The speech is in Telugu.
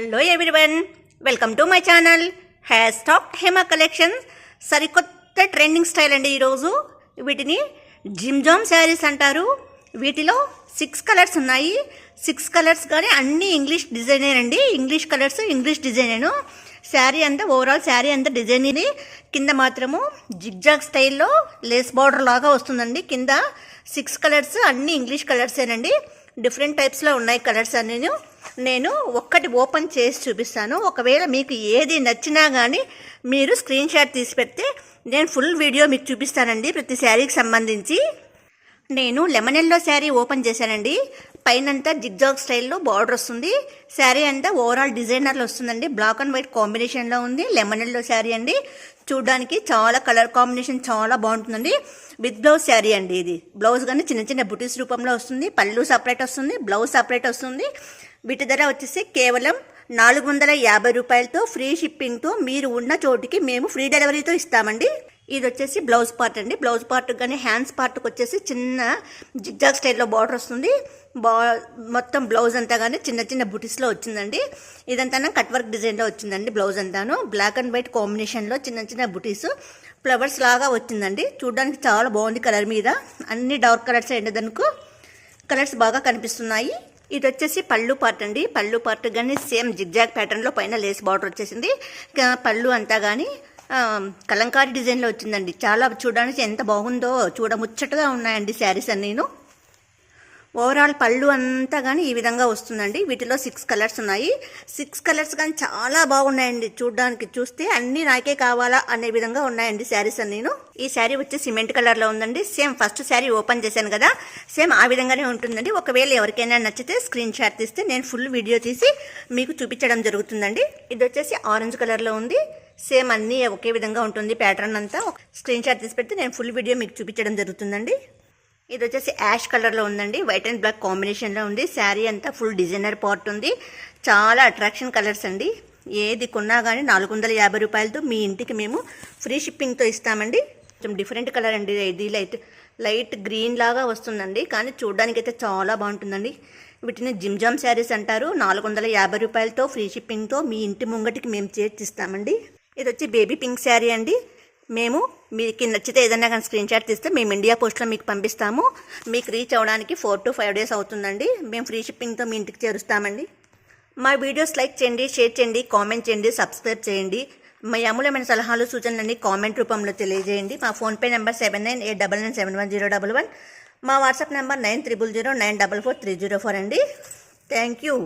Hello everyone, welcome to my channel hash talk Hema collections. సరికొత్త ట్రెండింగ్ స్టైల్ అండి. ఈరోజు వీటిని జిమ్జామ్ శారీస్ అంటారు. వీటిలో 6 కలర్స్ ఉన్నాయి. 6 కలర్స్ కానీ అన్నీ ఇంగ్లీష్ డిజైనే అండి. ఇంగ్లీష్ కలర్స్, ఇంగ్లీష్ డిజైనేను. శారీ అంతా ఓవరాల్ శారీ అంతా డిజైన్ ఇది. కింద మాత్రము జిగ్జాగ్ స్టైల్లో లేస్ బార్డర్ లాగా వస్తుందండి. కింద 6 కలర్స్ అన్నీ ఇంగ్లీష్ కలర్సేనండి. డిఫరెంట్ టైప్స్లో ఉన్నాయి కలర్స్ అన్నీ. నేను ఒక్కటి ఓపెన్ చేసి చూపిస్తాను. ఒకవేళ మీకు ఏది నచ్చినా కానీ మీరు స్క్రీన్ షాట్ తీసి పెడితే నేను ఫుల్ వీడియో మీకు చూపిస్తానండి ప్రతి శారీకి సంబంధించి. నేను లెమన్ ఎల్లో శారీ ఓపెన్ చేశానండి. పైనంతా జిగ్జాగ్ స్టైల్లో బార్డర్ వస్తుంది. శారీ అంతా ఓవరాల్ డిజైనర్లో వస్తుందండి. బ్లాక్ అండ్ వైట్ కాంబినేషన్లో ఉంది. లెమన్ ఎల్లో శారీ అండి. చూడడానికి చాలా కలర్ కాంబినేషన్ చాలా బాగుంటుందండి. విత్ బ్లౌజ్ శారీ అండి. ఇది బ్లౌజ్ కానీ చిన్న చిన్న బుటీస్ రూపంలో వస్తుంది. పళ్ళు సపరేట్ వస్తుంది, బ్లౌజ్ సపరేట్ వస్తుంది. వీటి ధర వచ్చేసి కేవలం 450 రూపాయలతో ఫ్రీ షిప్పింగ్తో మీరు ఉన్న చోటికి మేము ఫ్రీ డెలివరీతో ఇస్తామండి. ఇది వచ్చేసి బ్లౌజ్ పార్ట్ అండి. బ్లౌజ్ పార్ట్ కానీ హ్యాండ్స్ పార్ట్కి వచ్చేసి చిన్న జిగ్జాగ్ స్టైల్లో బార్డర్ వస్తుంది. మొత్తం బ్లౌజ్ అంతా కానీ చిన్న చిన్న బుటీస్లో వచ్చిందండి. ఇదంతా కట్ వర్క్ డిజైన్లో వచ్చిందండి. బ్లౌజ్ అంతాను బ్లాక్ అండ్ వైట్ కాంబినేషన్లో చిన్న చిన్న బుటీస్ ఫ్లవర్స్ లాగా వచ్చిందండి. చూడడానికి చాలా బాగుంది. కలర్ మీద అన్ని డార్క్ కలర్స్ అండి. దానికి కలర్స్ బాగా కనిపిస్తున్నాయి. ఇది వచ్చేసి పళ్ళు పార్ట్ అండి. పళ్ళు పార్ట్ కానీ సేమ్ జిగ్జాగ్ ప్యాటర్న్లో పైన లేస్ బార్డర్ వచ్చేసింది. పళ్ళు అంతా కానీ కలంకారీ డిజైన్లో వచ్చిందండి. చాలా చూడడానికి ఎంత బాగుందో, చూడముచ్చటగా ఉన్నాయండి శారీస్ అన్నీను. ఓవరాల్ పళ్ళు అంతా కానీ ఈ విధంగా వస్తుందండి. వీటిలో 6 కలర్స్ ఉన్నాయి. 6 కలర్స్ కానీ చాలా బాగున్నాయండి. చూడడానికి చూస్తే అన్నీ నాకే కావాలా అనే విధంగా ఉన్నాయండి శారీస్ అన్నీను. ఈ శారీ వచ్చి సిమెంట్ కలర్లో ఉందండి. సేమ్ ఫస్ట్ శారీ ఓపెన్ చేశాను కదా, సేమ్ ఆ విధంగానే ఉంటుందండి. ఒకవేళ ఎవరికైనా నచ్చితే స్క్రీన్ షాట్ తీస్తే నేను ఫుల్ వీడియో తీసి మీకు చూపించడం జరుగుతుందండి. ఇది వచ్చేసి ఆరెంజ్ కలర్లో ఉంది. సేమ్ అన్నీ ఒకే విధంగా ఉంటుంది. ప్యాటర్న్ అంతా స్క్రీన్ షాట్ తీసి పెడితే నేను ఫుల్ వీడియో మీకు చూపించడం జరుగుతుందండి. ఇది వచ్చేసి యాష్ కలర్లో ఉందండి. వైట్ అండ్ బ్లాక్ కాంబినేషన్లో ఉంది. శారీ అంతా ఫుల్ డిజైనర్ పార్ట్ ఉంది. చాలా అట్రాక్షన్ కలర్స్ అండి. ఏది కొన్నా కానీ 450 రూపాయలతో మీ ఇంటికి మేము ఫ్రీ షిప్పింగ్తో ఇస్తామండి. కొంచెం డిఫరెంట్ కలర్ అండి. ఇది లైట్ గ్రీన్ లాగా వస్తుందండి. కానీ చూడడానికి అయితే చాలా బాగుంటుందండి. వీటిని జిమ్జామ్ శారీస్ అంటారు. 450 రూపాయలతో ఫ్రీ షిప్పింగ్తో మీ ఇంటి ముంగటికి మేము చేర్చిస్తామండి. ఇది వచ్చి బేబీ పింక్ శారీ అండి. మేము మీకు నచ్చితే ఏదైనా కానీ స్క్రీన్ షాట్ తీస్తే మేము ఇండియా పోస్ట్లో మీకు పంపిస్తాము. మీకు రీచ్ అవ్వడానికి 4 to 5 days అవుతుందండి. మేము ఫ్రీ షిప్పింగ్తో మీ ఇంటికి చేరుస్తామండి. మా వీడియోస్ లైక్ చేయండి, షేర్ చేయండి, కామెంట్ చేయండి, సబ్స్క్రైబ్ చేయండి. మీ అమూల్యమైన సలహాలు సూచనలన్నీ కామెంట్ రూపంలో తెలియజేయండి. మా ఫోన్పే నెంబర్ 7989971011. మా వాట్సాప్ నెంబర్ 9309443004 అండి. Thank you.